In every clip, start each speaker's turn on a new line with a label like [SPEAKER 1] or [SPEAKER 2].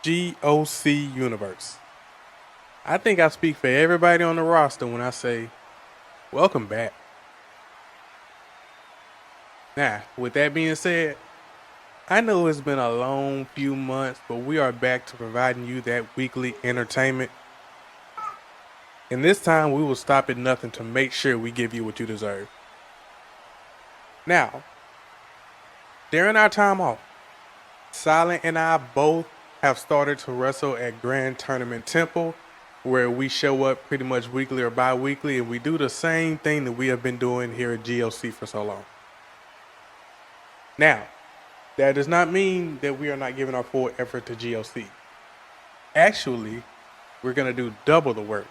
[SPEAKER 1] GOC universe. I think I speak for everybody on the roster when I say, welcome back. Now, with that being said, I know it's been a long few months, but we are back to providing you that weekly entertainment. And this time we will stop at nothing to make sure we give you what you deserve. Now, during our time off, Silent and I both have started to wrestle at Grand Tournament Temple, where we show up pretty much weekly or bi-weekly, and we do the same thing that we have been doing here at GOC for so long. Now, that does not mean that we are not giving our full effort to GOC. Actually, we're going to do double the work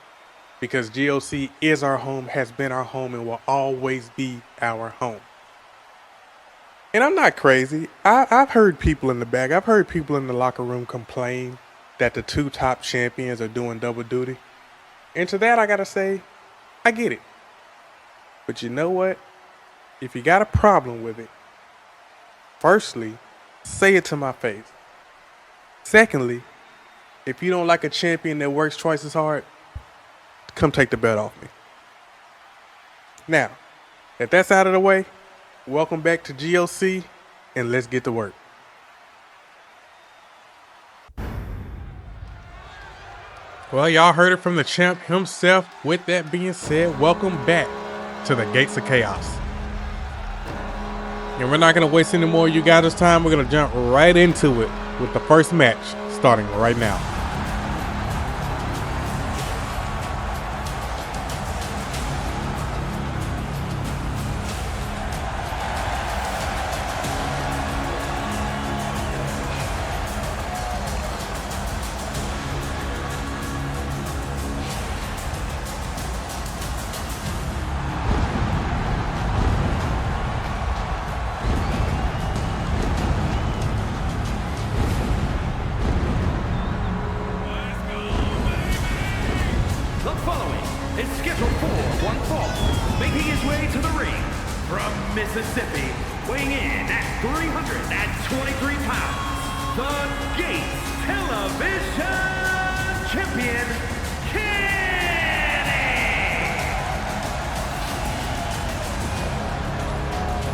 [SPEAKER 1] because GOC is our home, has been our home, and will always be our home. And I'm not crazy. I've heard people in the back, I've heard people in the locker room complain that the two top champions are doing double duty. And to that, I gotta say, I get it. But you know what? If you got a problem with it, firstly, say it to my face. Secondly, if you don't like a champion that works twice as hard, come take the belt off me. Now, if that's out of the way, welcome back to GOC, and let's get to work. Well, y'all heard it from the champ himself. With that being said, welcome back to the Gates of Chaos. And we're not going to waste any more of you guys' time. We're going to jump right into it with the first match starting right now.
[SPEAKER 2] Mississippi, weighing in at 323 pounds, the Gates Television Champion, Kenny!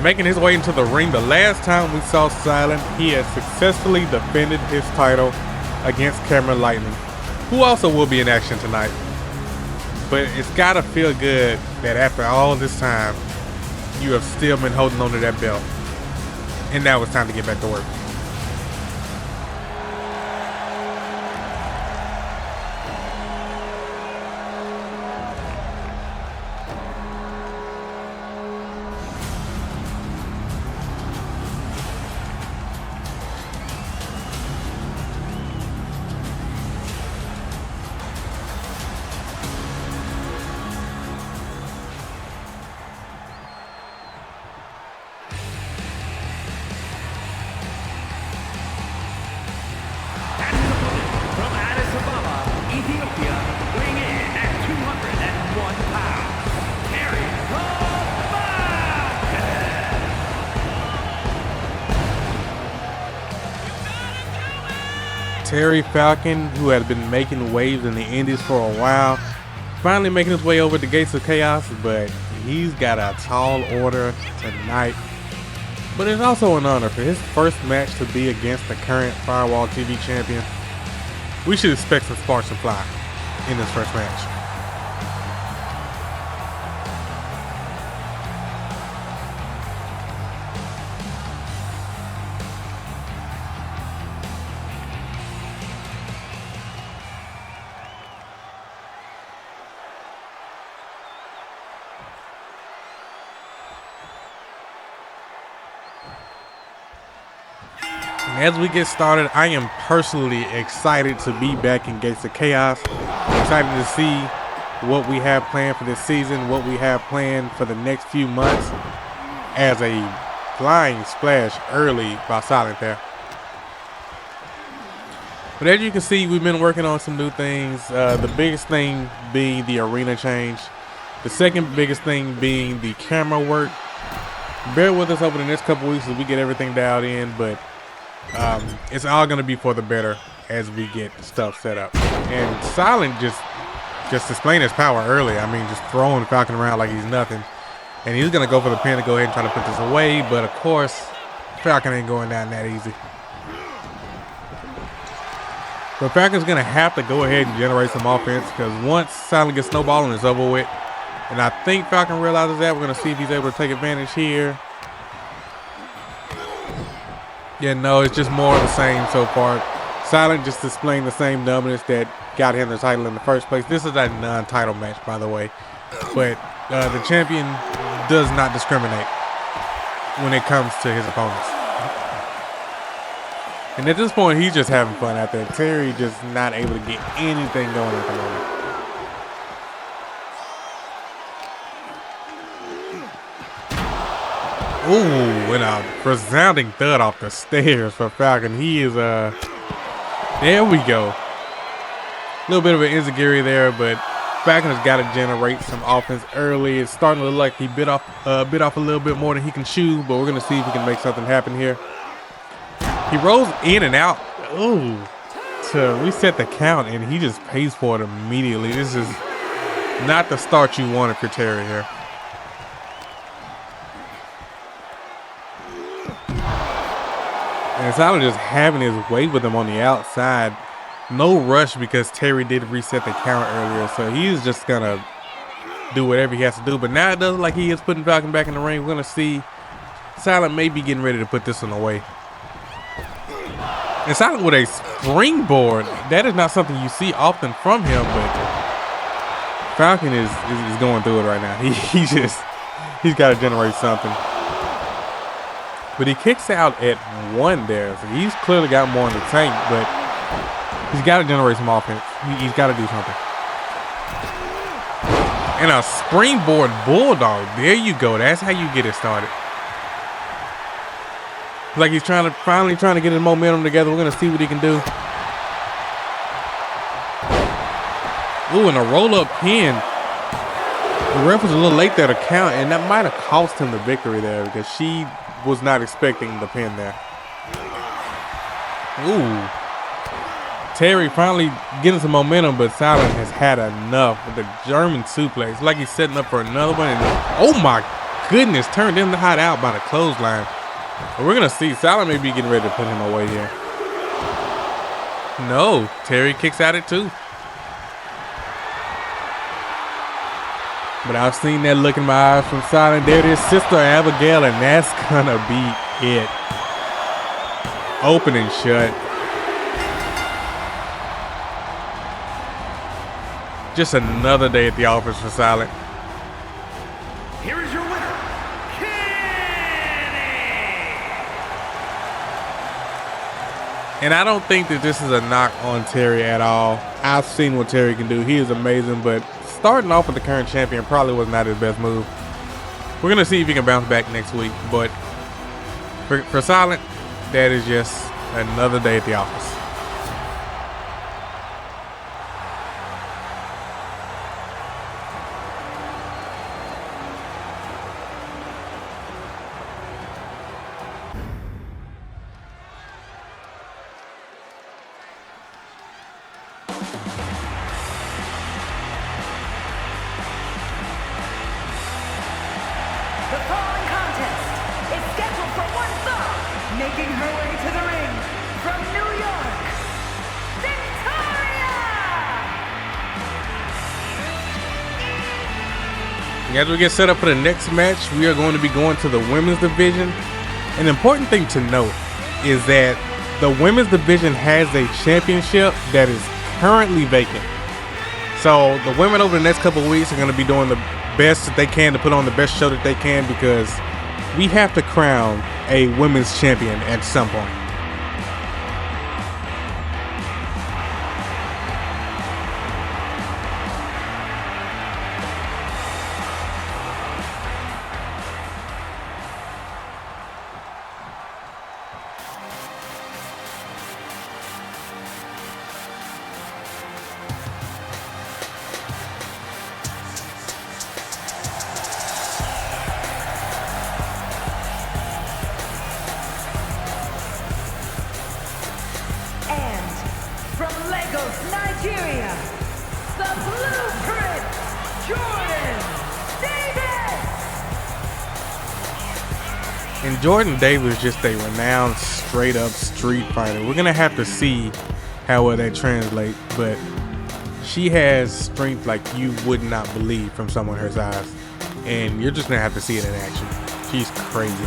[SPEAKER 1] Making his way into the ring, the last time we saw Silent, he had successfully defended his title against Cameron Lightning, who also will be in action tonight. But it's gotta feel good that after all this time, you have still been holding on to that belt. And now it's time to get back to work. Terry Falcon, who had been making waves in the Indies for a while, finally making his way over to Gates of Chaos, but he's got a tall order tonight. But it's also an honor for his first match to be against the current Firewall TV champion. We should expect some sparks to fly in this first match. As we get started, I am personally excited to be back in Gates of Chaos. Excited to see what we have planned for this season, what we have planned for the next few months, as a flying splash early by Silent there. But as you can see, we've been working on some new things. The biggest thing being the arena change. The second biggest thing being the camera work. Bear with us over the next couple weeks as we get everything dialed in, but it's all going to be for the better. as we get stuff set up. And Silent just displaying his power early. I mean, just throwing Falcon around like he's nothing. And he's going to go for the pin to go ahead and try to put this away. But, of course, Falcon ain't going down that easy. But Falcon's going to have to go ahead and generate some offense because once Silent gets snowballing, it's over with. And I think Falcon realizes that. We're going to see if he's able to take advantage here. Yeah, no, it's just more of the same so far. Silent just displaying the same dominance that got him the title in the first place. This is a non-title match, by the way. But the champion does not discriminate when it comes to his opponents. And at this point, he's just having fun out there. Terry just not able to get anything going at the moment. Ooh, and a resounding thud off the stairs for Falcon. He is, there we go. A little bit of an insecurity there, but Falcon has got to generate some offense early. It's starting to look like he bit off a little bit more than he can chew, but we're going to see if he can make something happen here. He rolls in and out, ooh, to reset the count, and he just pays for it immediately. This is not the start you want if you're Terry here. And Silent just having his way with him on the outside. No rush because Terry did reset the count earlier, so he's just going to do whatever he has to do. But now it does look like he is putting Falcon back in the ring. We're going to see Silent may be getting ready to put this one away. And Silent with a springboard. That is not something you see often from him, but Falcon is going through it right now. He's got to generate something. But he kicks out at 1 there, so he's clearly got more in the tank, but he's got to generate some offense. He's got to do something. And a springboard bulldog. There you go. That's how you get it started. Like he's finally trying to get his momentum together. We're going to see what he can do. Ooh, and a roll-up pin. The ref was a little late there to count, and that might have cost him the victory there because she was not expecting the pin there. Ooh. Terry finally getting some momentum, but Silent has had enough with the German suplex. Like he's setting up for another one. And, oh my goodness, turned him to hide out by the clothesline. But we're going to see Silent may be getting ready to put him away here. No, Terry kicks out at 2. But I've seen that look in my eyes from Silent. There it is, Sister Abigail, and that's going to be it. Open and shut. Just another day at the office for Silent.
[SPEAKER 2] Here is your winner, Kenny!
[SPEAKER 1] And I don't think that this is a knock on Terry at all. I've seen what Terry can do. He is amazing, but starting off with the current champion probably was not his best move. We're going to see if he can bounce back next week, but for Silent, that is just another day at the office.
[SPEAKER 3] The following contest is scheduled for one fall, making her way to the ring from New York, Victoria!
[SPEAKER 1] As we get set up for the next match, we are going to be going to the women's division. An important thing to note is that the women's division has a championship that is currently vacant. So the women over the next couple of weeks are going to be doing the best that they can to put on the best show that they can because we have to crown a women's champion at some point.
[SPEAKER 3] Lagos, Nigeria, the Blueprint, Jordan Davis.
[SPEAKER 1] And Jordan Davis is just a renowned straight up street fighter. We're gonna have to see how well that translates, but she has strength like you would not believe from someone her size. And you're just gonna have to see it in action. She's crazy.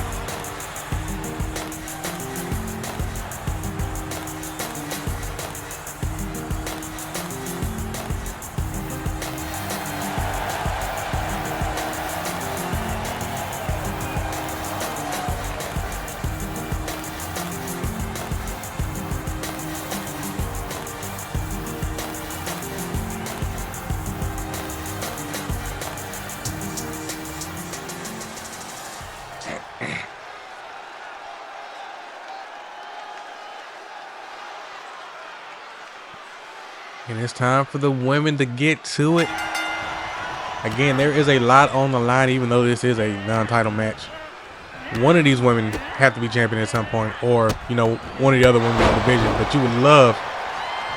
[SPEAKER 1] And it's time for the women to get to it. Again, there is a lot on the line, even though this is a non-title match. One of these women have to be champion at some point, or, you know, one of the other women in the division. But you would love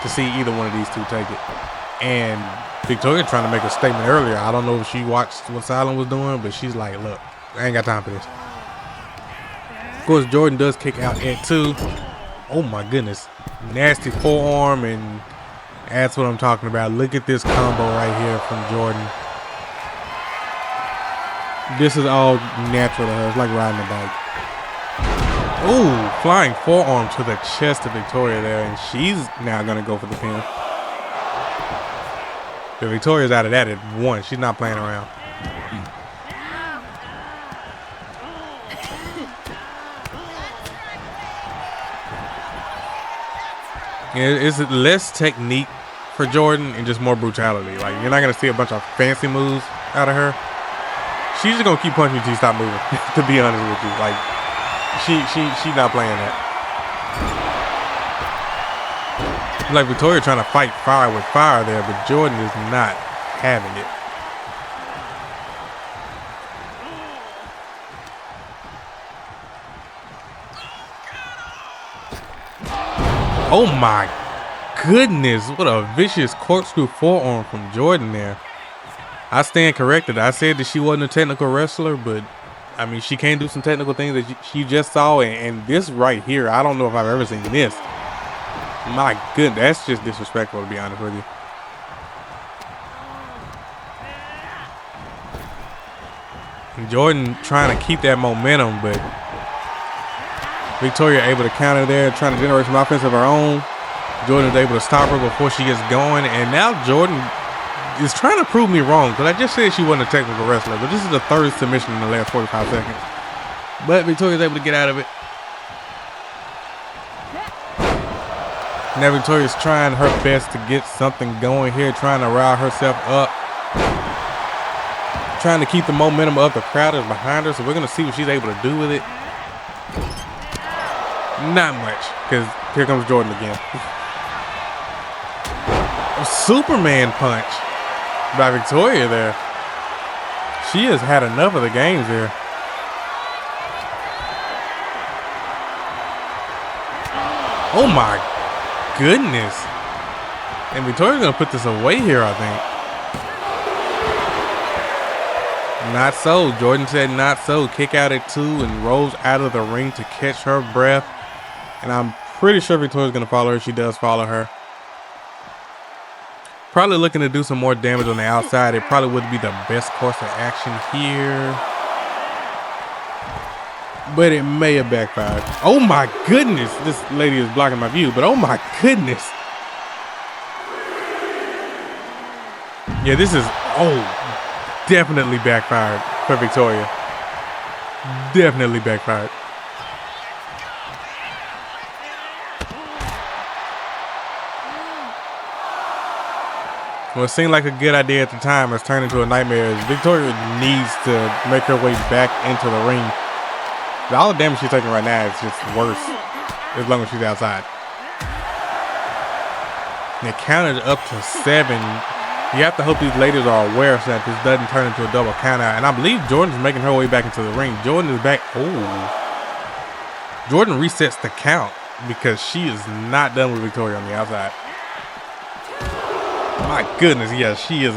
[SPEAKER 1] to see either one of these two take it. And Victoria trying to make a statement earlier. I don't know if she watched what Silent was doing, but she's like, look, I ain't got time for this. Of course, Jordan does kick out at 2. Oh my goodness. Nasty forearm, and that's what I'm talking about. Look at this combo right here from Jordan. This is all natural to her. It's like riding a bike. Ooh, flying forearm to the chest of Victoria there, and she's now gonna go for the pin. But Victoria's out of that at 1. She's not playing around. It's less technique for Jordan and just more brutality. Like, you're not gonna see a bunch of fancy moves out of her. She's just gonna keep punching until you stop moving. To be honest with you, like she's not playing that. Like Victoria trying to fight fire with fire there, but Jordan is not having it. Oh my goodness, what a vicious corkscrew forearm from Jordan there. I stand corrected. I said that she wasn't a technical wrestler, but I mean, she can do some technical things that she just saw. And this right here, I don't know if I've ever seen this. My goodness, that's just disrespectful, to be honest with you. And Jordan trying to keep that momentum, but Victoria able to counter there, trying to generate some offense of her own. Jordan's able to stop her before she gets going, and now Jordan is trying to prove me wrong, because I just said she wasn't a technical wrestler, but this is the 3rd submission in the last 45 seconds. But Victoria's able to get out of it. Now Victoria's trying her best to get something going here, trying to rile herself up, trying to keep the momentum of the crowd is behind her, so we're going to see what she's able to do with it. Not much, because here comes Jordan again. A Superman punch by Victoria there. She has had enough of the games here. Oh my goodness. And Victoria's gonna put this away here, I think. Not so. Jordan said not so. Kick out at 2 and rolls out of the ring to catch her breath. And I'm pretty sure Victoria's gonna follow her. She does follow her. Probably looking to do some more damage on the outside. It probably would be the best course of action here, but it may have backfired. Oh my goodness, this lady is blocking my view, but oh my goodness. Yeah, this is, definitely backfired for Victoria. Definitely backfired. What seemed like a good idea at the time has turned into a nightmare. Victoria needs to make her way back into the ring. All the damage she's taking right now is just worse as long as she's outside. And it counted up to 7. You have to hope these ladies are aware so that this doesn't turn into a double count out. And I believe Jordan's making her way back into the ring. Jordan is back. Jordan resets the count because she is not done with Victoria on the outside. My goodness, yeah, she is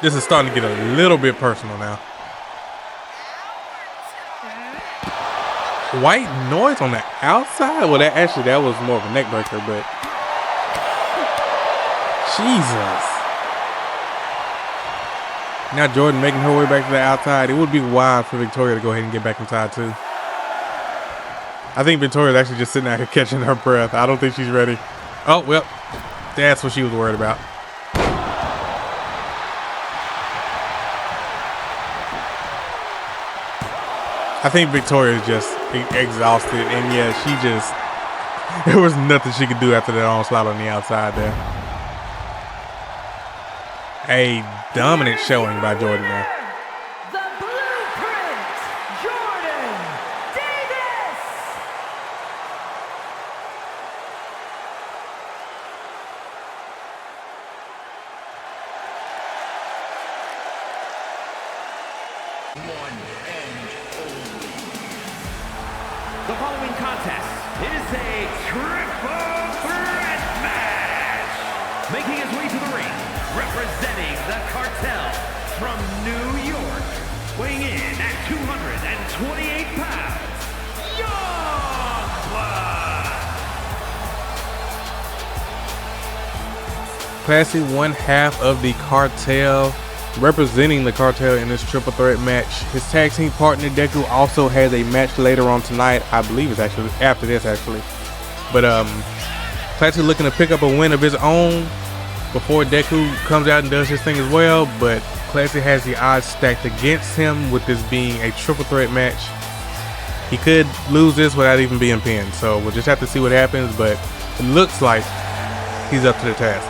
[SPEAKER 1] this is starting to get a little bit personal now. White noise on the outside? Well, that was more of a neck breaker, but Jesus. Now Jordan making her way back to the outside. It would be wild for Victoria to go ahead and get back inside too. I think Victoria's actually just sitting out here catching her breath. I don't think she's ready. Oh, well, that's what she was worried about. I think Victoria's just exhausted, and yeah, there was nothing she could do after that onslaught on the outside there. A dominant showing by Jordan there.
[SPEAKER 3] The Blueprint, Jordan Davis.
[SPEAKER 2] The following contest is a triple threat match. Making his way to the ring, representing the cartel from New York, weighing in at 228 pounds, Young Blood.
[SPEAKER 1] Classy, one half of the cartel, representing the cartel in this triple threat match. His tag team partner Deku also has a match later on tonight. I believe it's actually after this actually. But Classy looking to pick up a win of his own before Deku comes out and does his thing as well. But Classy has the odds stacked against him with this being a triple threat match. He could lose this without even being pinned. So we'll just have to see what happens, but it looks like he's up to the task.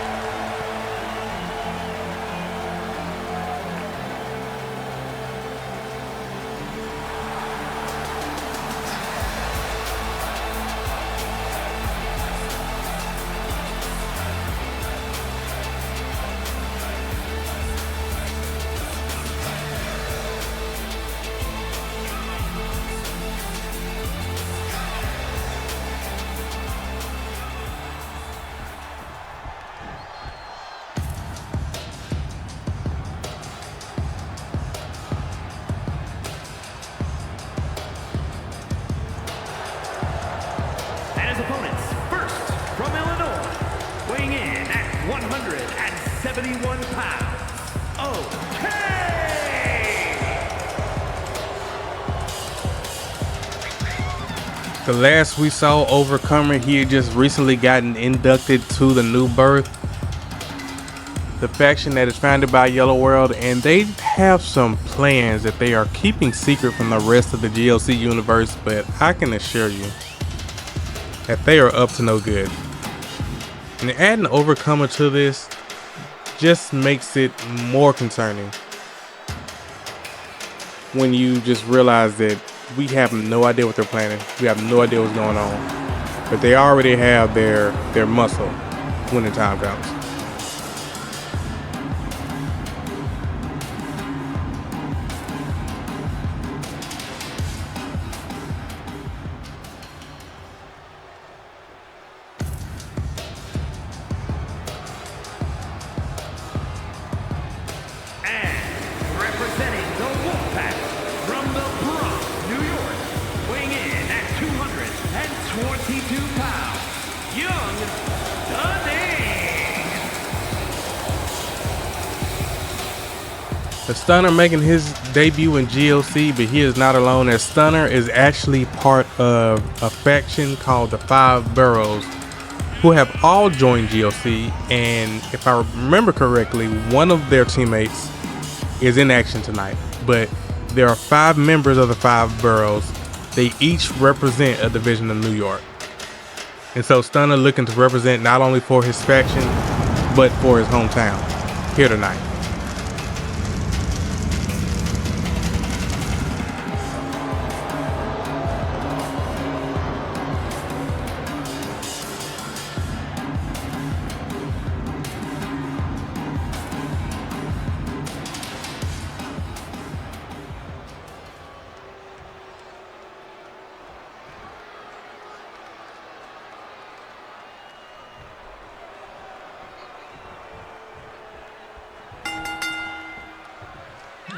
[SPEAKER 2] Opponents, first from Illinois, weighing in at 171 pounds, OK!
[SPEAKER 1] The last we saw Overcomer, he had just recently gotten inducted to the New Birth, the faction that is founded by Yellow World, and they have some plans that they are keeping secret from the rest of the GLC universe, but I can assure you that they are up to no good. And adding Overcomer to this just makes it more concerning when you just realize that we have no idea what they're planning. We have no idea what's going on. But they already have their muscle when the time comes. The Stunner making his debut in GLC, but he is not alone, as Stunner is actually part of a faction called the Five Boroughs, who have all joined GLC, and if I remember correctly, one of their teammates is in action tonight. But there are 5 members of the Five Boroughs. They each represent a division of New York. And so Stunner looking to represent not only for his faction, but for his hometown here tonight.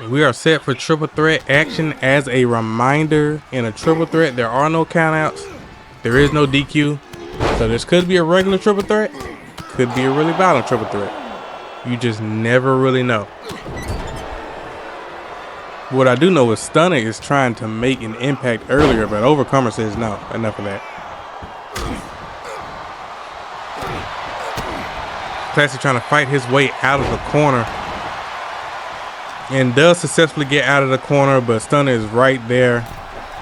[SPEAKER 1] We are set for triple threat action. As a reminder, in a triple threat, there are no countouts. There is no DQ. So this could be a regular triple threat. Could be a really violent triple threat. You just never really know. What I do know is Stunner is trying to make an impact earlier, but Overcomer says no, enough of that. Classy trying to fight his way out of the corner and does successfully get out of the corner, but Stunner is right there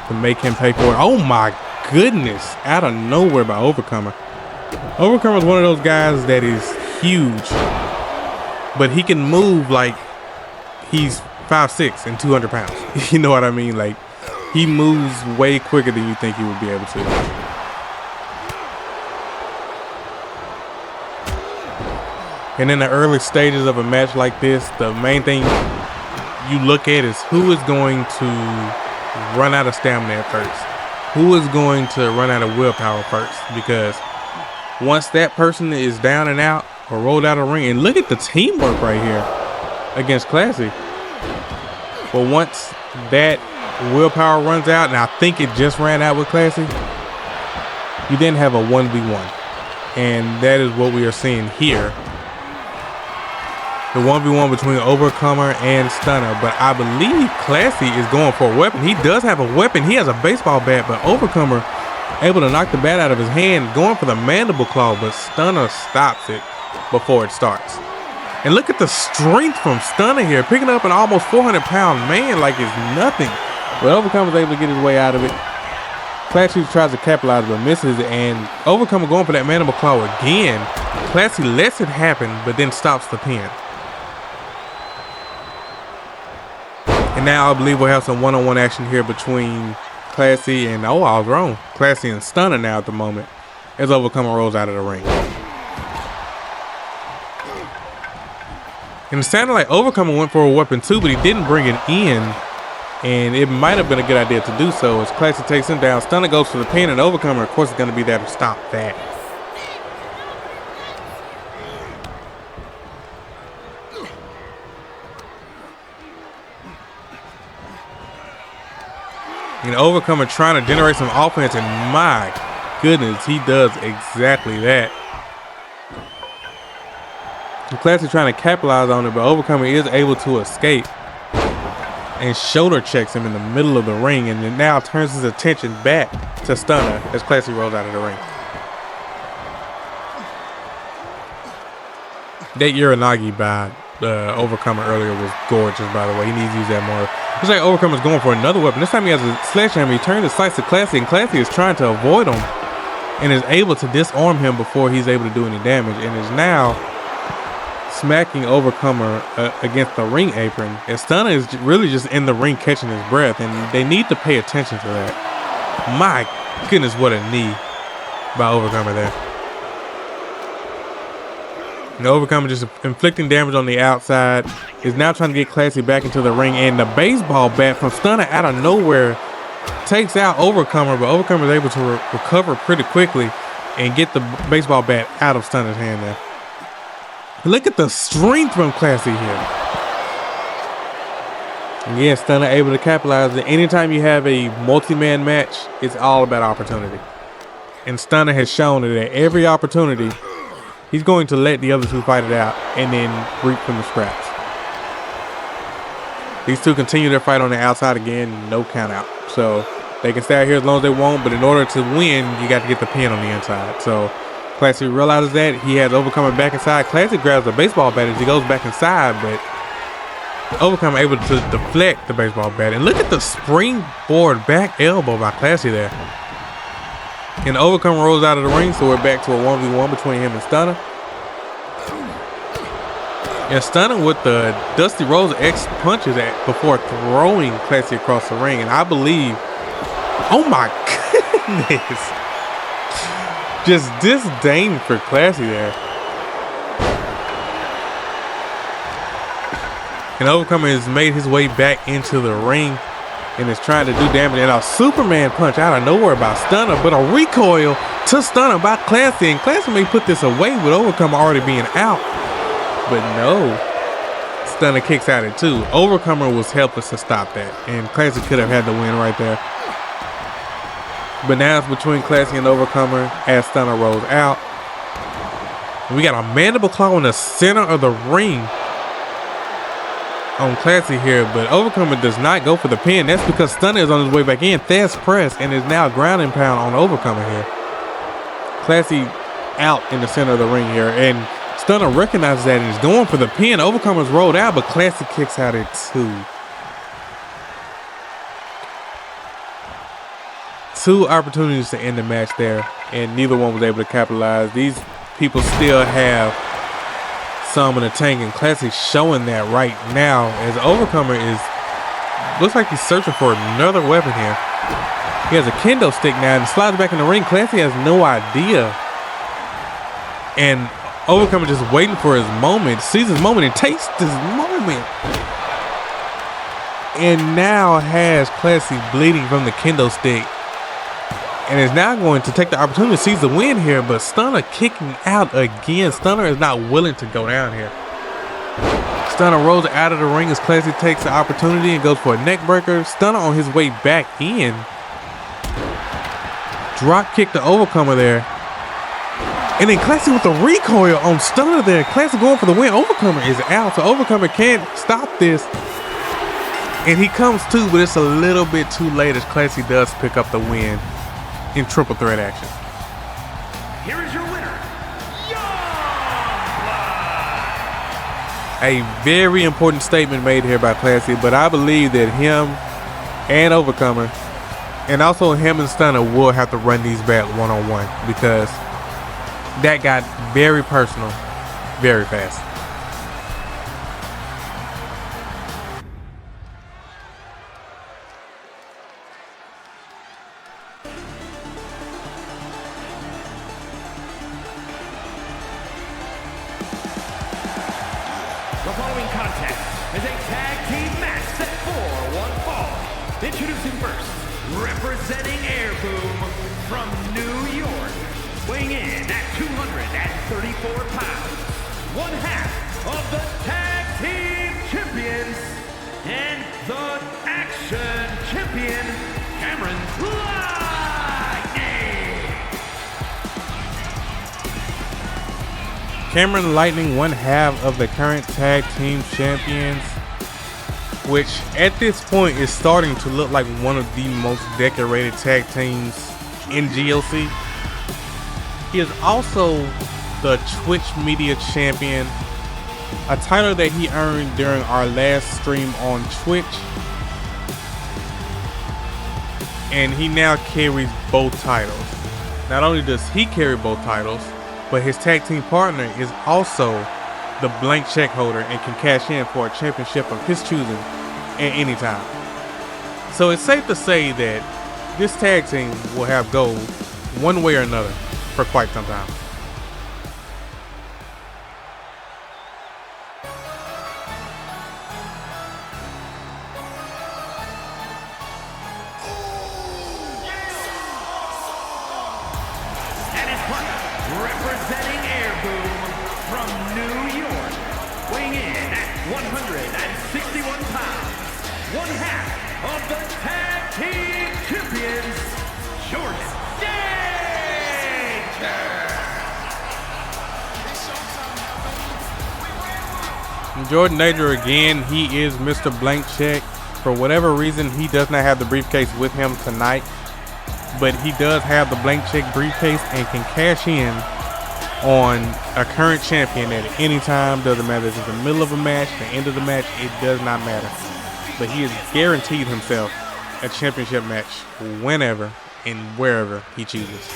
[SPEAKER 1] to make him pay for it. Oh my goodness, out of nowhere by Overcomer. Overcomer is one of those guys that is huge, but he can move like he's 5'6" and 200 pounds. You know what I mean? Like, he moves way quicker than you think he would be able to. And in the early stages of a match like this, the main thing you look at is who is going to run out of stamina at first. Who is going to run out of willpower first? Because once that person is down and out or rolled out of the ring, and look at the teamwork right here against Classy. But once that willpower runs out, and I think it just ran out with Classy, you then have a 1v1. And that is what we are seeing here. The 1v1 between Overcomer and Stunner, but I believe Classy is going for a weapon. He does have a weapon. He has a baseball bat, but Overcomer able to knock the bat out of his hand, going for the mandible claw, but Stunner stops it before it starts. And look at the strength from Stunner here, picking up an almost 400-pound man like it's nothing. But Overcomer is able to get his way out of it. Classy tries to capitalize but misses, and Overcomer going for that mandible claw again. Classy lets it happen, but then stops the pin. And now I believe we'll have some one-on-one action here between Classy and, oh, I was wrong, Classy and Stunner now at the moment, as Overcomer rolls out of the ring. And it sounded like Overcomer went for a weapon too, but he didn't bring it in. And it might have been a good idea to do so, as Classy takes him down. Stunner goes for the pin, and Overcomer, of course, is going to be there to stop that. And Overcomer trying to generate some offense, and my goodness, he does exactly that. And Classy trying to capitalize on it, but Overcomer is able to escape and shoulder checks him in the middle of the ring, and it now turns his attention back to Stunner as Classy rolls out of the ring. That Uranagi by Overcomer earlier was gorgeous, by the way. He needs to use that more. Looks like Overcomer's going for another weapon. This time he has a sledgehammer. He turns his sights to Classy, and Classy is trying to avoid him and is able to disarm him before he's able to do any damage, and is now smacking Overcomer against the ring apron. And Stunner is really just in the ring catching his breath, and they need to pay attention to that. My goodness, what a knee by Overcomer there. And Overcomer just inflicting damage on the outside, is now trying to get Classy back into the ring, and the baseball bat from Stunner out of nowhere takes out Overcomer, but Overcomer is able to recover pretty quickly and get the baseball bat out of Stunner's hand there. Look at the strength from Classy here. Again, Stunner able to capitalize. Anytime you have a multi-man match, it's all about opportunity. And Stunner has shown that at every opportunity, he's going to let the other two fight it out and then reap from the scraps. These two continue their fight on the outside again, no count out. So they can stay out here as long as they want, but in order to win, you got to get the pin on the inside. So Classy realizes that. He has Overcomer back inside. Classy grabs the baseball bat as he goes back inside, but Overcomer able to deflect the baseball bat. And look at the springboard back elbow by Classy there. And Overcomer rolls out of the ring, so we're back to a 1v1 between him and Stunner. And Stunner with the Dusty Rose X punches before throwing Classy across the ring. And I believe, oh my goodness, just disdain for Classy there. And Overcomer has made his way back into the ring and is trying to do damage. And a Superman punch out of nowhere by Stunner, but a recoil to Stunner by Classy. And Classy may put this away with Overcomer already being out. But no, Stunner kicks out at 2. Overcomer was helpless to stop that, and Classic could have had the win right there. But now it's between Classic and Overcomer as Stunner rolls out. We got a mandible claw in the center of the ring on Classy here, but Overcomer does not go for the pin. That's because Stunner is on his way back in. Fast press and is now ground and pound on Overcomer here. Classy out in the center of the ring here, and Stunner recognizes that and is going for the pin. Overcomer's rolled out, but Classy kicks out at 2. 2 opportunities to end the match there, and neither one was able to capitalize. These people still have some in the tank, and Classy's showing that right now as Overcomer looks like he's searching for another weapon here. He has a kendo stick now and slides back in the ring. Classy has no idea, and Overcomer just waiting for his moment, sees his moment and takes this moment, and now has Classy bleeding from the kendo stick, and is now going to take the opportunity to seize the win here, but Stunner kicking out again. Stunner is not willing to go down here. Stunner rolls out of the ring as Classy takes the opportunity and goes for a neck breaker. Stunner on his way back in. Drop kick to Overcomer there. And then Classy with the recoil on Stunner there. Classy going for the win. Overcomer is out, so Overcomer can't stop this. And he comes to, but it's a little bit too late as Classy does pick up the win in triple threat action.
[SPEAKER 2] Here is your winner,
[SPEAKER 1] A very important statement made here by Classy, but I believe that him and Overcomer, and also him and Stunner, will have to run these back one-on-one, because that got very personal very fast.
[SPEAKER 2] The following contest is a tag team match set for one fall. Introducing first, representing Air Boom from New York, weighing in at 234 pounds, one half of the tag team champions, and the action champion, Cameron Lightning.
[SPEAKER 1] Cameron Lightning, one half of the current tag team champions, which at this point is starting to look like one of the most decorated tag teams in GLC. He is also the Twitch Media Champion, a title that he earned during our last stream on Twitch. And he now carries both titles. Not only does he carry both titles, but his tag team partner is also the blank check holder and can cash in for a championship of his choosing at any time. So it's safe to say that this tag team will have gold one way or another for quite some time.
[SPEAKER 2] Representing Air Boom from New York, weighing in at 161 pounds, one half of the tag team champions, Jordan Danger.
[SPEAKER 1] Jordan Danger again, he is Mr. Blank Check. For whatever reason, he does not have the briefcase with him tonight, but he does have the blank check briefcase and can cash in on a current champion at any time. Doesn't matter if it's in the middle of a match, the end of the match, it does not matter. But he has guaranteed himself a championship match whenever and wherever he chooses.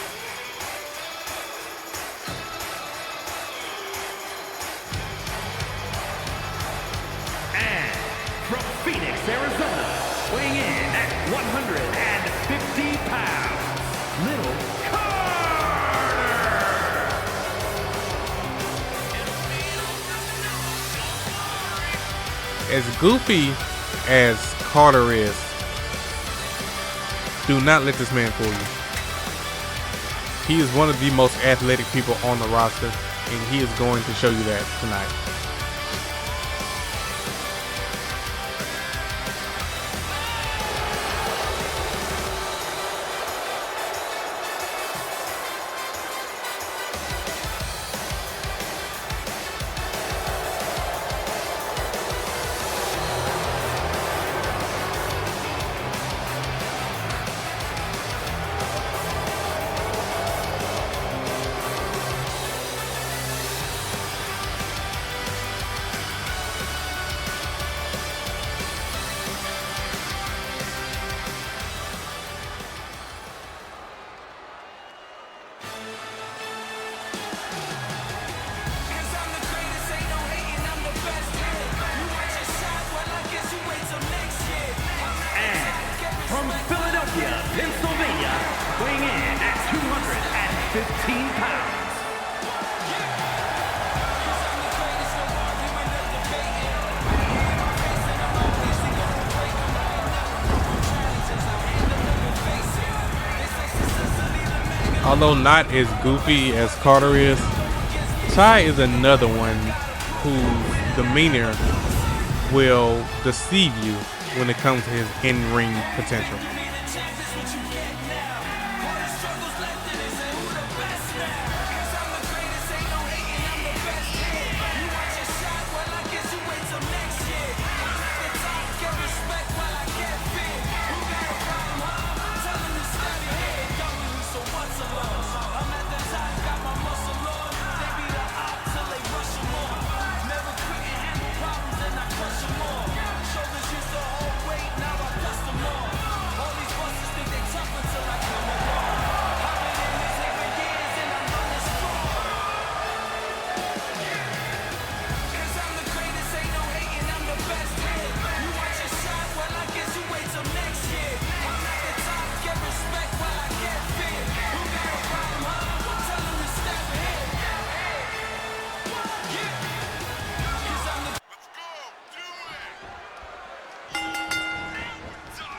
[SPEAKER 2] And from Phoenix, Arizona, weighing in at 150 pounds, Little
[SPEAKER 1] As goofy as Carter is, do not let this man fool you. He is one of the most athletic people on the roster, and he is going to show you that tonight.
[SPEAKER 2] 15 pounds.
[SPEAKER 1] Although not as goofy as Carter is, Ty is another one whose demeanor will deceive you when it comes to his in-ring potential.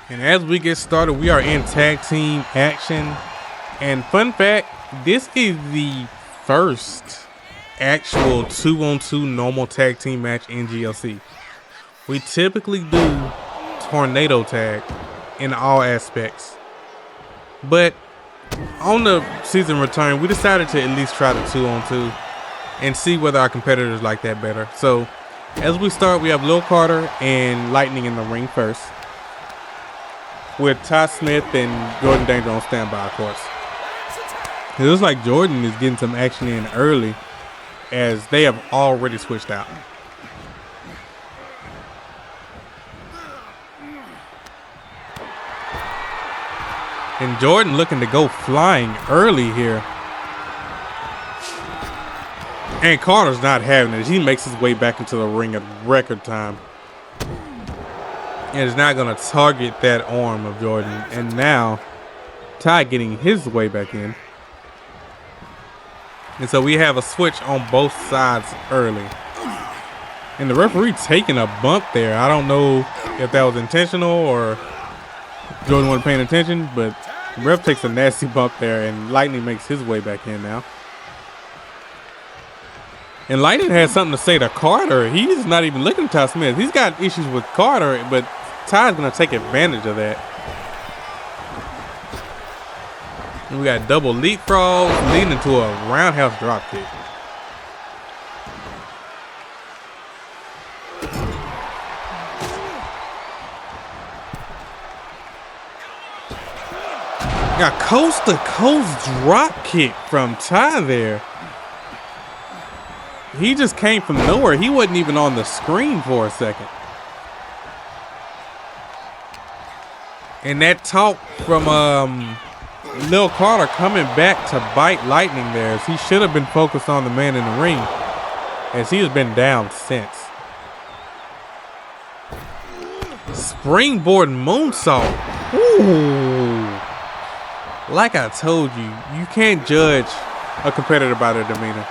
[SPEAKER 1] And as we get started, we are in tag team action. And fun fact, this is the first actual 2-on-2 normal tag team match in GLC. We typically do tornado tag in all aspects. But on the season return, we decided to at least try the 2-on-2 and see whether our competitors like that better. So as we start, we have Lil Carter and Lightning in the ring first, with Ty Smith and Jordan Danger on standby, of course. It looks like Jordan is getting some action in early, as they have already switched out. And Jordan looking to go flying early here. And Carter's not having it. He makes his way back into the ring at record time. And is now going to target that arm of Jordan. And now Ty getting his way back in. And so we have a switch on both sides early. And the referee taking a bump there. I don't know if that was intentional or Jordan wasn't paying attention, but the ref takes a nasty bump there, and Lightning makes his way back in now. And Lightning has something to say to Carter. He's not even looking at Ty Smith. He's got issues with Carter, but Ty's going to take advantage of that. And we got double leapfrogs leading into a roundhouse dropkick. Got coast to coast drop kick from Ty there. He just came from nowhere. He wasn't even on the screen for a second. And that talk from Lil Carter coming back to bite Lightning there, as he should have been focused on the man in the ring, as he has been down since. Springboard moonsault. Ooh. Like I told you, you can't judge a competitor by their demeanor.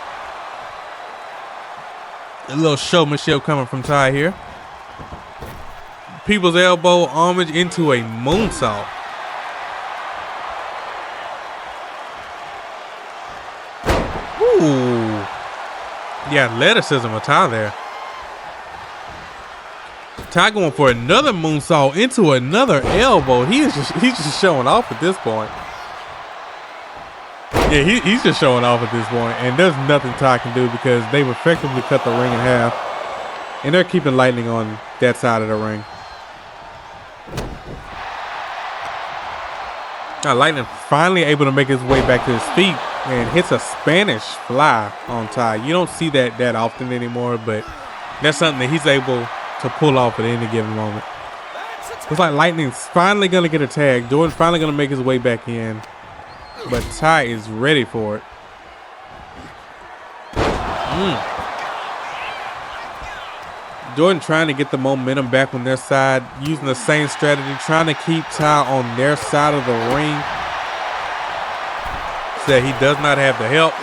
[SPEAKER 1] A little showmanship coming from Ty here. People's elbow homage into a moonsault. Ooh. The athleticism of Ty there. Ty going for another moonsault into another elbow. He's just showing off at this point. Yeah, he's just showing off at this point, and there's nothing Ty can do because they've effectively cut the ring in half, and they're keeping Lightning on that side of the ring. Now Lightning finally able to make his way back to his feet and hits a Spanish fly on Ty. You don't see that often anymore, but that's something that he's able to pull off at any given moment. Looks like Lightning's finally going to get a tag. Jordan's finally going to make his way back in. But Ty is ready for it. Jordan trying to get the momentum back on their side, using the same strategy, trying to keep Ty on their side of the ring. that he does not have the help.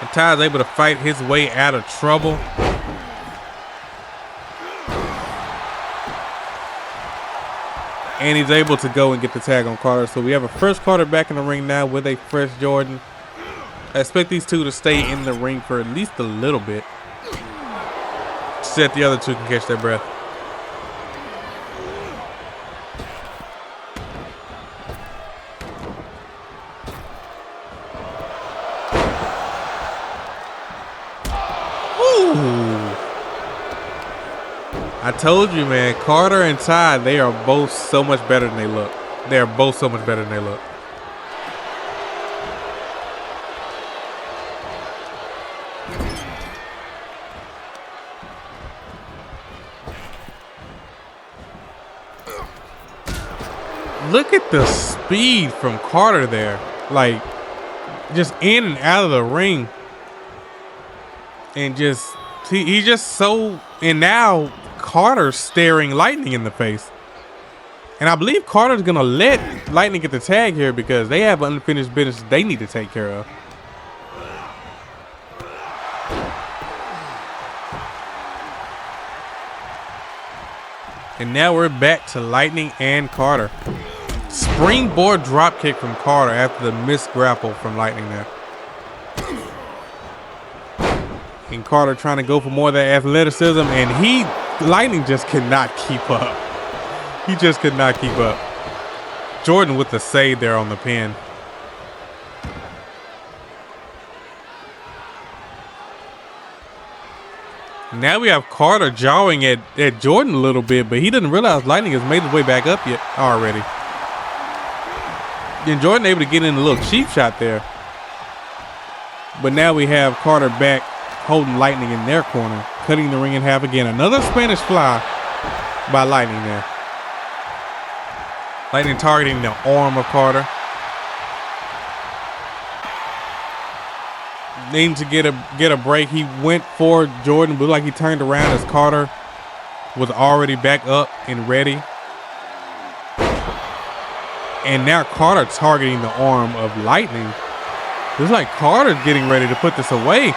[SPEAKER 1] And Ty is able to fight his way out of trouble. And he's able to go and get the tag on Carter. So we have a fresh Carter back in the ring now with a fresh Jordan. I expect these two to stay in the ring for at least a little bit, so that the other two can catch their breath. I told you, man, Carter and Ty, they are both so much better than they look. They are both so much better than they look. Look at the speed from Carter there. Like, just in and out of the ring. And just, he just so, and now Carter's staring Lightning in the face. And I believe Carter's gonna let Lightning get the tag here because they have unfinished business they need to take care of. And now we're back to Lightning and Carter. Springboard dropkick from Carter after the missed grapple from Lightning there. And Carter trying to go for more of that athleticism, and Lightning just could not keep up. He just could not keep up. Jordan with the save there on the pin. Now we have Carter jawing at Jordan a little bit, but he didn't realize Lightning has made his way back up yet already. And Jordan able to get in a little cheap shot there. But now we have Carter back holding Lightning in their corner, cutting the ring in half again. Another Spanish fly by Lightning there. Lightning targeting the arm of Carter. Needing to get a break. He went for Jordan, but like he turned around as Carter was already back up and ready. And now Carter targeting the arm of Lightning. It's like Carter's getting ready to put this away.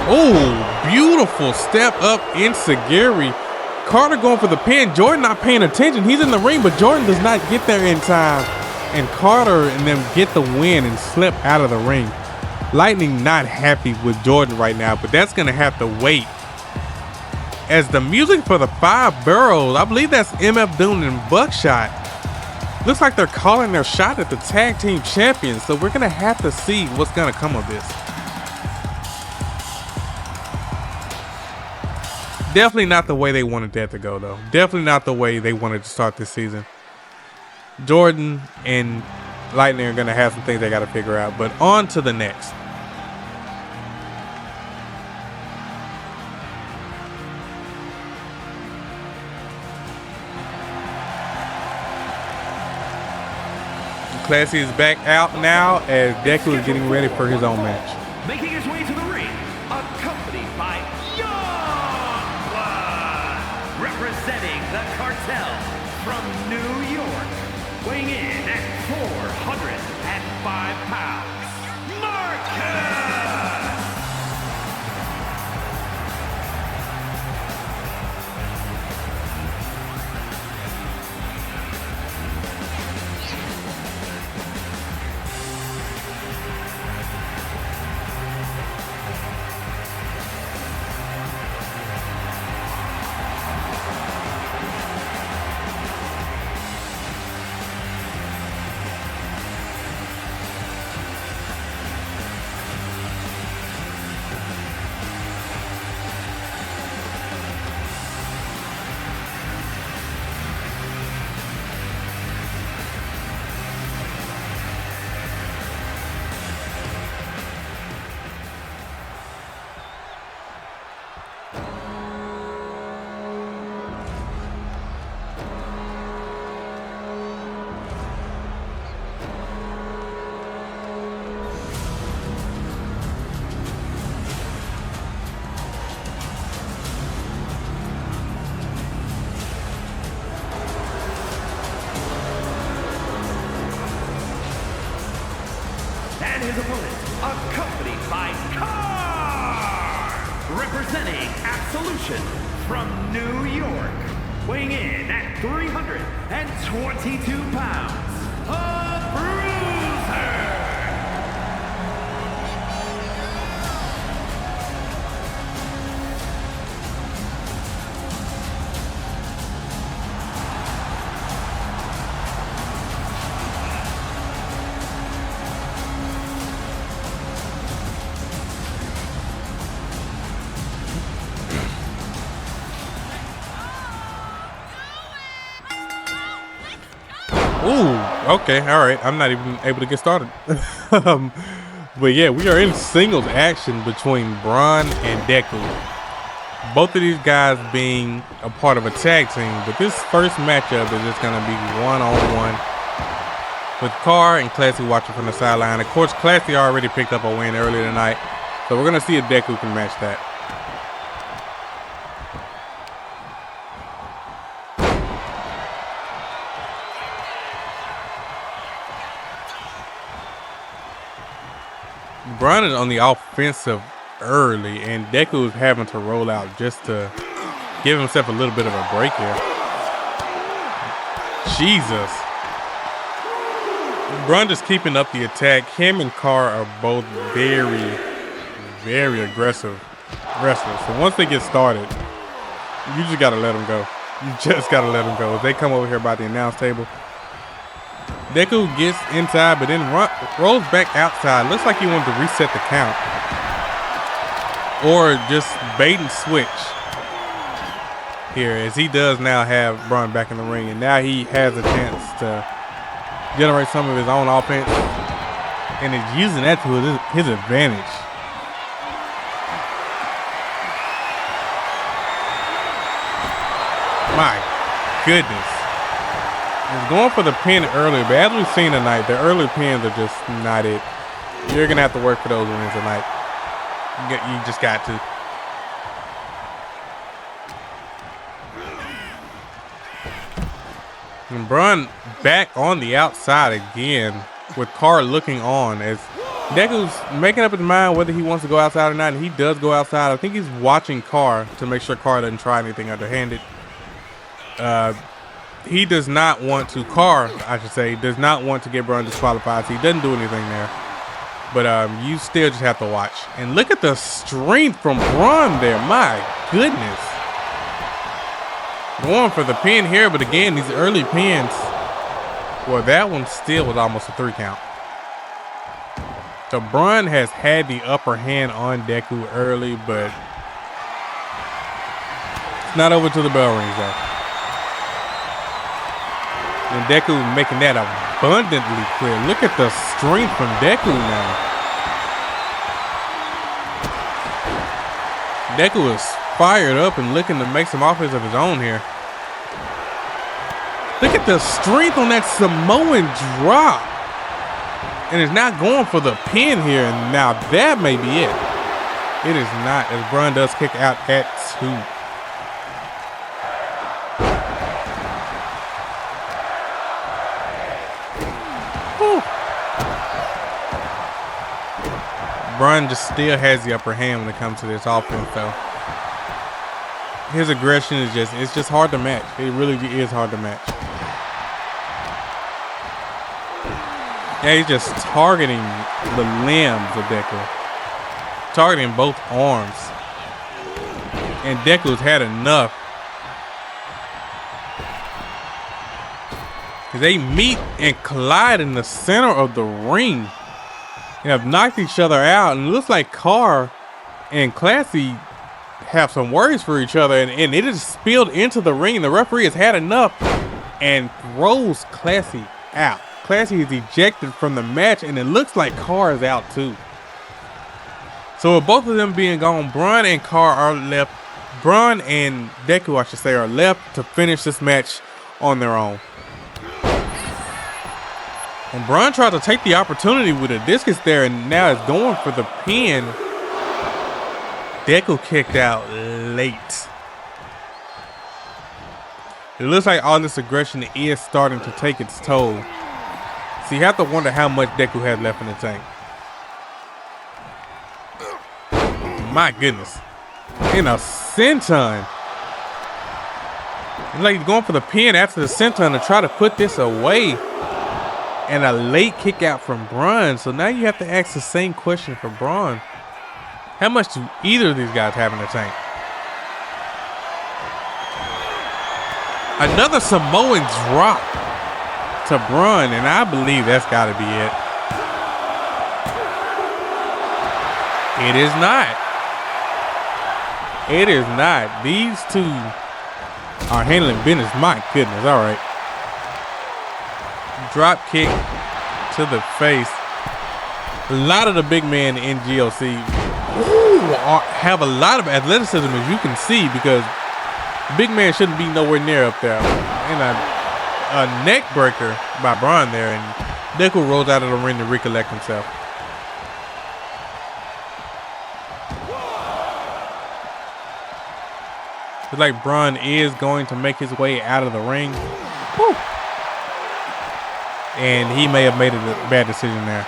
[SPEAKER 1] Oh, beautiful step up enziguri. Carter going for the pin. Jordan not paying attention. He's in the ring, but Jordan does not get there in time. And Carter and them get the win and slip out of the ring. Lightning not happy with Jordan right now, but that's going to have to wait. As the music for the 5 Boroughs, I believe that's MF Doom and Buckshot. Looks like they're calling their shot at the tag team champions, so we're going to have to see what's going to come of this. Definitely not the way they wanted that to go, though. Definitely not the way they wanted to start this season. Jordan and Lightning are going to have some things they got to figure out, but on to the next. Classy is back out now as Deku is getting ready for his own match.
[SPEAKER 2] Making his way to the ring, accompanied by Young Blood, representing the cartel from New York, weighing in at 405 pounds, Marcus! And his opponent, accompanied by Car, representing Absolution from New York, weighing in at 322 pounds, a bruiser.
[SPEAKER 1] Ooh, okay, all right. I'm not even able to get started. But yeah, we are in singles action between Braun and Deku. Both of these guys being a part of a tag team, but this first matchup is just gonna be one-on-one with Car and Classy watching from the sideline. Of course, Classy already picked up a win earlier tonight, so we're gonna see if Deku can match that. Braun is on the offensive early, and Deku is having to roll out just to give himself a little bit of a break here. Jesus. Braun just keeping up the attack. Him and Car are both very, very aggressive wrestlers. So once they get started, you just got to let them go. You just got to let them go. They come over here by the announce table. Deku gets inside, but then rolls back outside. Looks like he wanted to reset the count. Or just bait and switch here, as he does now have Braun back in the ring. And now he has a chance to generate some of his own offense. And is using that to his advantage. My goodness. He's going for the pin earlier, but as we've seen tonight, the early pins are just not it. You're going to have to work for those wins tonight. You just got to. And Braun back on the outside again with Car looking on as Deku's making up his mind whether he wants to go outside or not, and he does go outside. I think he's watching Car to make sure Car doesn't try anything underhanded. He does not want to, Car, I should say, does not want to get Braun disqualified, so he doesn't do anything there. But you still just have to watch. And look at the strength from Braun there. My goodness. Going for the pin here, but again, these early pins, well, that one still was almost a 3 count. So Braun has had the upper hand on Deku early, but it's not over till the bell rings, though. And Deku making that abundantly clear. Look at the strength from Deku now. Deku is fired up and looking to make some offense of his own here. Look at the strength on that Samoan drop. And is not going for the pin here. And now that may be it. It is not, as Braun does kick out at 2. Braun just still has the upper hand when it comes to this offense, though. His aggression is it's just hard to match. It really is hard to match. Yeah, he's just targeting the limbs of Deku. Targeting both arms. And Deku's had enough. They meet and collide in the center of the ring. And have knocked each other out, and it looks like Car and Classy have some worries for each other, and it is spilled into the ring. The referee has had enough and throws Classy out. Classy is ejected from the match, and it looks like Car is out too. So with both of them being gone, Braun and Car are left. Braun and Deku, I should say, are left to finish this match on their own. And Braun tried to take the opportunity with a discus there, and now is going for the pin. Deku kicked out late. It looks like all this aggression is starting to take its toll. So you have to wonder how much Deku has left in the tank. My goodness. In a senton. It's like he's going for the pin after the senton to try to put this away. And a late kick out from Braun. So now you have to ask the same question for Braun. How much do either of these guys have in the tank? Another Samoan drop to Braun, and I believe that's got to be it. It is not. It is not. These two are handling business. My goodness. All right. Drop kick to the face. A lot of the big men in GLC have a lot of athleticism, as you can see, because the big man shouldn't be nowhere near up there. And a neck breaker by Braun there, and Deku rolls out of the ring to recollect himself. It's like Braun is going to make his way out of the ring. Woo. And he may have made a bad decision there.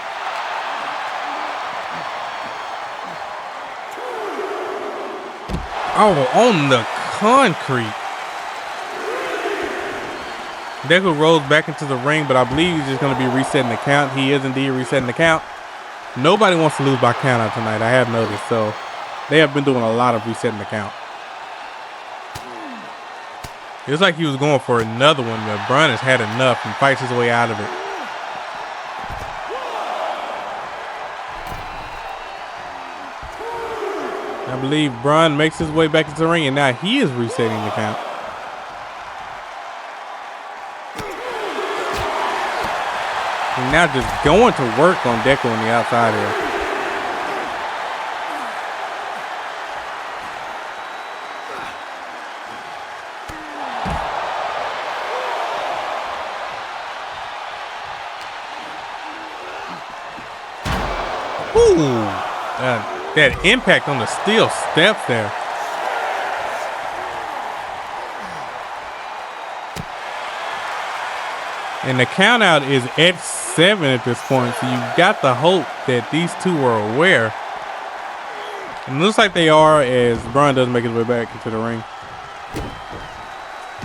[SPEAKER 1] Oh, on the concrete. Deku rolls back into the ring, but I believe he's just going to be resetting the count. He is indeed resetting the count. Nobody wants to lose by count out tonight, I have noticed. So they have been doing a lot of resetting the count. It's like he was going for another one, but Braun has had enough and fights his way out of it. I believe Braun makes his way back into the ring, and now he is resetting the count. And now just going to work on Deku on the outside here. Ooh, that impact on the steel steps there. And the count out is at 7 at this point, so you've got the hope that these two are aware. And it looks like they are, as Braun doesn't make his way back into the ring.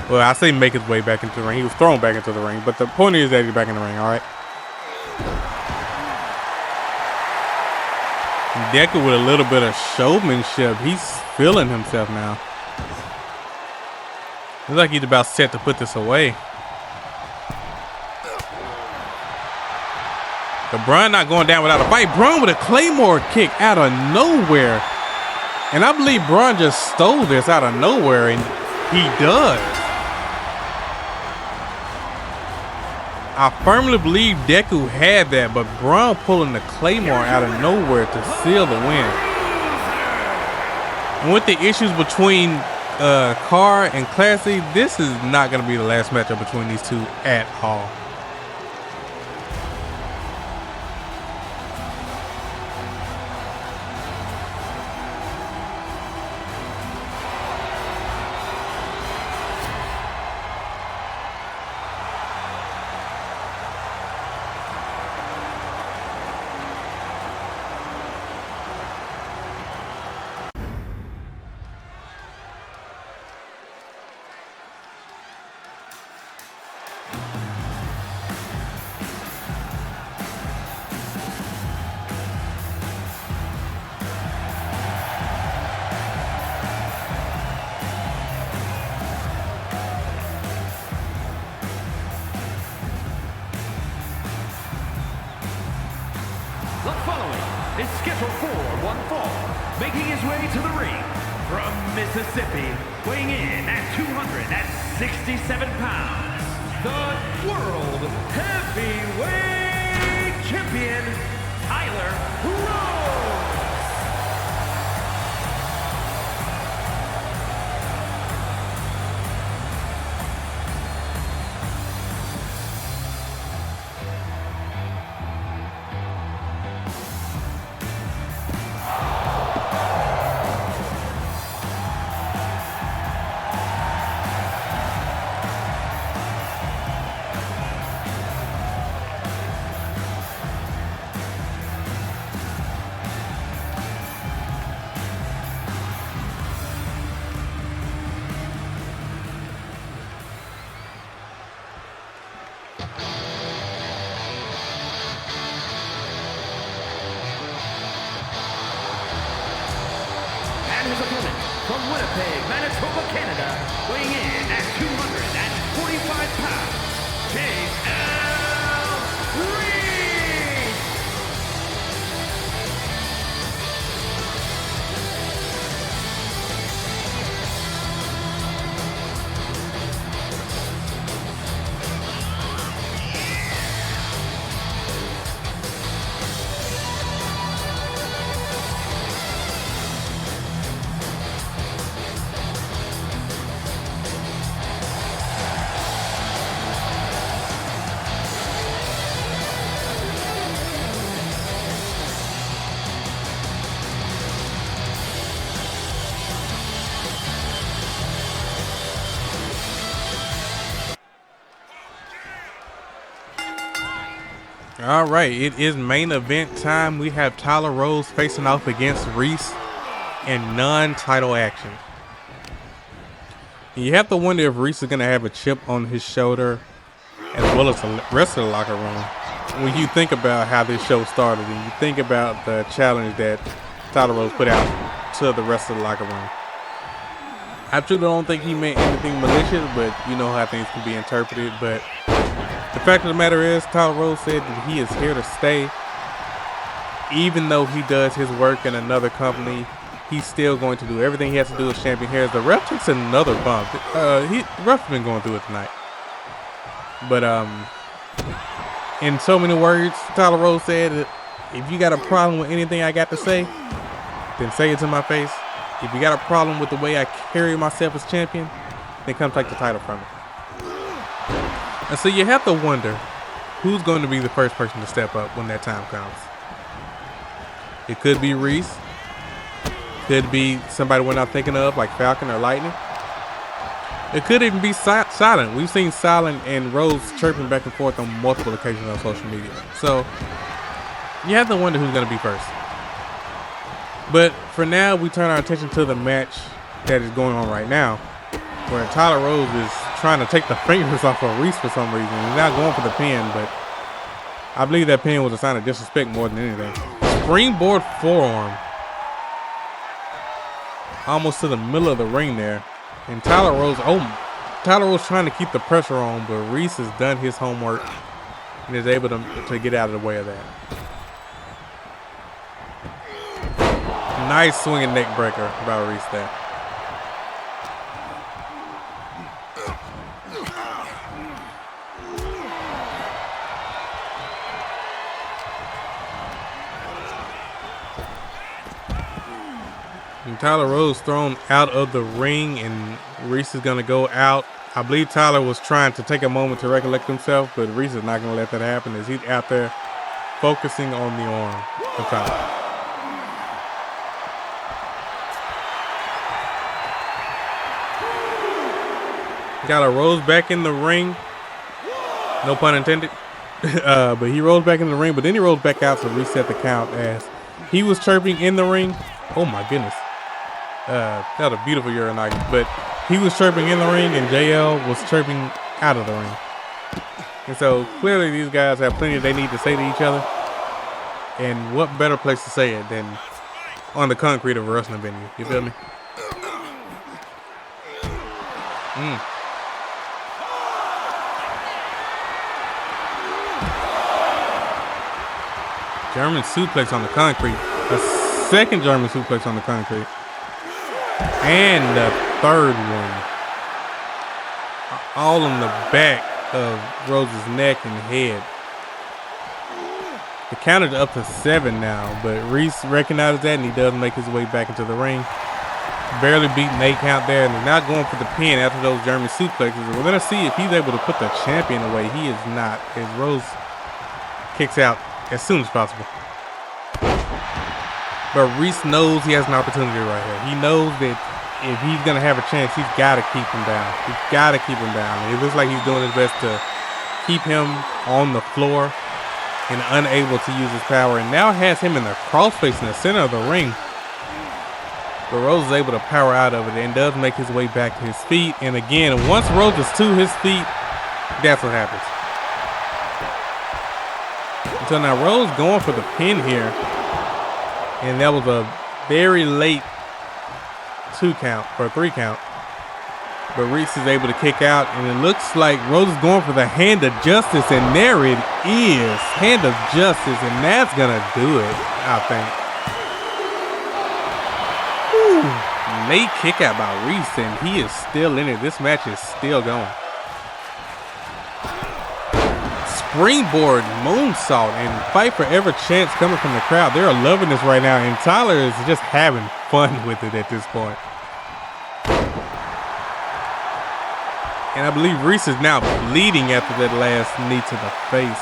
[SPEAKER 1] Well, I say make his way back into the ring. He was thrown back into the ring, but the point is that he's back in the ring, all right? Deku with a little bit of showmanship. He's feeling himself now. Looks like he's about set to put this away. But Braun not going down without a fight. Braun with a Claymore kick out of nowhere. And I believe Braun just stole this out of nowhere, and he does. I firmly believe Deku had that, but Braun pulling the Claymore out of nowhere to seal the win. And with the issues between Car and Classy, this is not going to be the last matchup between these two at all.
[SPEAKER 2] The following is scheduled for one fall, making his way to the ring from Mississippi, weighing in at 267 pounds, the World Heavyweight Champion, Tyler Rose. his opponent from Winnipeg, Manitoba, Canada, weighing in at 245 pounds, J.L. Reed.
[SPEAKER 1] All right, it is main event time. We have Tyler Rose facing off against Reese in non-title action. You have to wonder if Reese is going to have a chip on his shoulder as well as the rest of the locker room when you think about how this show started and you think about the challenge that Tyler Rose put out to the rest of the locker room. I truly don't think he meant anything malicious, but you know how things can be interpreted. But the fact of the matter is, Tyler Rose said that he is here to stay. Even though he does his work in another company, he's still going to do everything he has to do as champion here. The ref takes another bump. The ref's been going through it tonight. But in so many words, Tyler Rose said that if you got a problem with anything I got to say, then say it to my face. If you got a problem with the way I carry myself as champion, then come take the title from me. And so you have to wonder who's going to be the first person to step up when that time comes. It could be Reese. Could be somebody we're not thinking of, like Falcon or Lightning. It could even be Silent. We've seen Silent and Rose chirping back and forth on multiple occasions on social media. So you have to wonder who's going to be first. But for now, we turn our attention to the match that is going on right now, where Tyler Rose is trying to take the fingers off of Reese for some reason. He's not going for the pin, but I believe that pin was a sign of disrespect more than anything. Springboard forearm. Almost to the middle of the ring there. And Tyler Rose trying to keep the pressure on, but Reese has done his homework and is able to get out of the way of that. Nice swinging neck breaker by Reese there. And Tyler Rose thrown out of the ring, and Reese is going to go out. I believe Tyler was trying to take a moment to recollect himself, but Reese is not going to let that happen as he's out there focusing on the arm of Tyler. Got a Rose back in the ring. No pun intended. But he rolls back in the ring, but then he rolls back out to reset the count as he was chirping in the ring. Oh my goodness. That was a beautiful urinary. But he was chirping in the ring and JL was chirping out of the ring. And so clearly these guys have plenty they need to say to each other. And what better place to say it than on the concrete of a wrestling venue? You feel me? German suplex on the concrete. A second German suplex on the concrete. And the third one. All in the back of Rose's neck and head. The counter's up to 7 now, but Reese recognizes that and he does make his way back into the ring. Barely beating 8 count there, and they're not going for the pin after those German suplexes. We're going to see if he's able to put the champion away. He is not, as Rose kicks out as soon as possible. But Reese knows he has an opportunity right here. He knows that if he's going to have a chance, he's got to keep him down. He's got to keep him down. It looks like he's doing his best to keep him on the floor and unable to use his power. And now has him in the crossface in the center of the ring. But Rose is able to power out of it and does make his way back to his feet. And again, once Rose is to his feet, that's what happens. So now Rose going for the pin here. And that was a very late 2 count or 3 count. But Reese is able to kick out, and it looks like Rose is going for the hand of justice, and there it is. Hand of justice, and that's gonna do it, I think. Whew. Late kick out by Reese, and he is still in it. This match is still going. Springboard moonsault and fight for every chance coming from the crowd. They're loving this right now, and Tyler is just having fun with it at this point. And I believe Reese is now bleeding after that last knee to the face.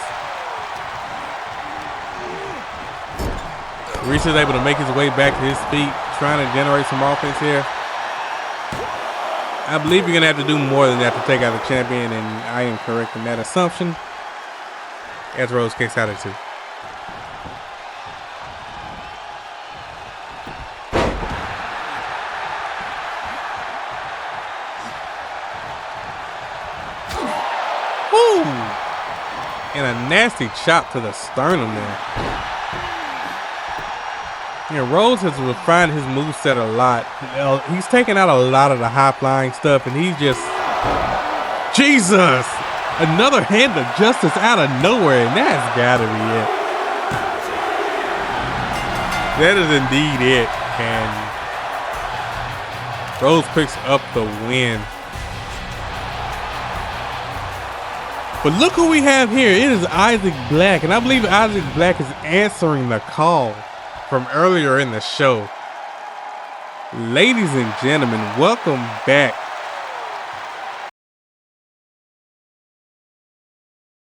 [SPEAKER 1] Reese is able to make his way back to his feet, trying to generate some offense here. I believe you're going to have to do more than that to take out the champion, and I am correct in that assumption. As Rose kicks out at 2. Woo! And a nasty chop to the sternum there. Yeah, Rose has refined his moveset a lot. He's taken out a lot of the high-flying stuff, and he's just... Jesus! Another hand of justice out of nowhere, and that's gotta be it. That is indeed it, and Rose picks up the win. But look who we have here. It is Isaac Black, and I believe Isaac Black is answering the call from earlier in the show. Ladies and gentlemen, welcome back